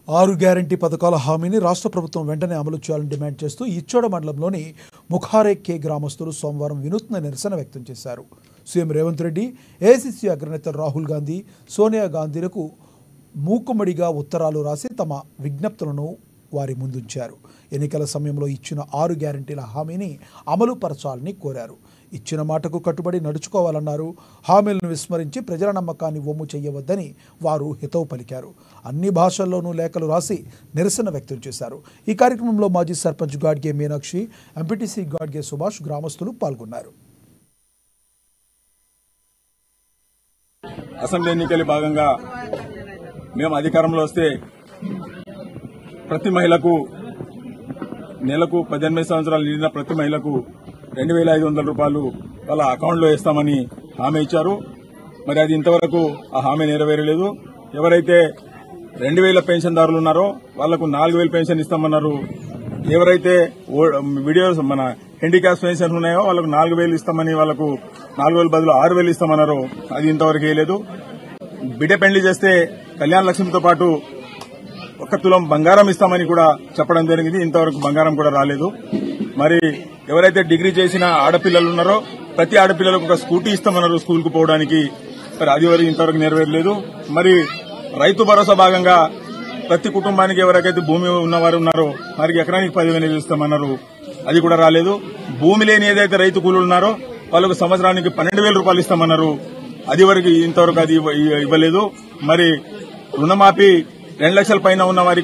6 guarantee పథకాల హామీని రాష్ట్ర ప్రభుత్వం వెంటనే అమలు చేయాలని డిమాండ్ చేస్తూ ఇచ్చోడ మండలంలోని ముఖారే కే గ్రామస్తులు సోమవారం వినూత్న నిరసన వ్యక్తం చేశారు. సీఎం రేవంత్ రెడ్డి, ఏఐసీసీ అగ్రనేత రాహుల్ గాంధీ, సోనియా గాంధీలకు మూకుమ్మడిగా ఉత్తరాలు రాసి తమ విజ్ఞప్తులను వారి ముందుంచారు. ఎన్నికల సమయంలో ఇచ్చిన 6 గ్యారంటీల హామీని అమలు పరచాలని కోరారు. ఇచ్చిన మాటకు కట్టుబడి నడుచుకోవాలన్నారు. హామీలను విస్మరించి ప్రజల నమ్మకాన్ని వమ్ము చేయవద్దని వారు హితవు పలికారు. అన్ని భాషల్లోనూ లేఖలు రాసి నిరసన వ్యక్తం చేశారు. ఈ కార్యక్రమంలో మాజీ సర్పంచ్ గాడ్గే మీనాక్షి, ఎంపీటీసీ గాడ్గే సుభాష్, గ్రామస్తులు పాల్గొన్నారు. అసెంబ్లీ ఎన్నికల భాగంగా మేము అధికారంలో వస్తే ప్రతి మహిళకు నెలకు 18 సంవత్సరాలు నిండిన ప్రతి మహిళకు 2,500 రూపాయలు వాళ్ళ అకౌంట్లో వేస్తామని హామీ ఇచ్చారు. మరి అది ఇంతవరకు ఆ హామీ నెరవేరలేదు. ఎవరైతే 2,000 పెన్షన్దారులు ఉన్నారో వాళ్లకు 4,000 పెన్షన్ ఇస్తామన్నారు. ఎవరైతే వీడియోస్ మన హ్యాండిక్యాప్ పెన్షన్ ఉన్నాయో వాళ్ళకు 4,000 ఇస్తామని, వాళ్ళకు 4,000 బదులు 6,000 ఇస్తామన్నారు. అది ఇంతవరకు వేయలేదు. బిడ్డ పెళ్లి చేస్తే కళ్యాణ లక్ష్మితో పాటు 1 తులం బంగారం ఇస్తామని కూడా చెప్పడం జరిగింది. ఇంతవరకు బంగారం కూడా రాలేదు. మరి ఎవరైతే డిగ్రీ చేసిన ఆడపిల్లలు ఉన్నారో ప్రతి ఆడపిల్లలకు ఒక స్కూటీ ఇస్తామన్నారు స్కూల్కు పోవడానికి. మరి అది వరకు ఇంతవరకు నెరవేరలేదు. మరి రైతు భరోసా భాగంగా ప్రతి కుటుంబానికి ఎవరికైతే భూమి ఉన్నవారు ఉన్నారో వారికి ఎకరానికి 10,000 ఇస్తామన్నారు. అది కూడా రాలేదు. భూమి లేని ఏదైతే రైతు కూలీలు ఉన్నారో వాళ్ళకు సంవత్సరానికి 12,000 రూపాయలు ఇస్తామన్నారు. అది వరకు ఇంతవరకు అది ఇవ్వలేదు. మరి రుణమాఫీ 2 లక్షల పైన ఉన్న వారికి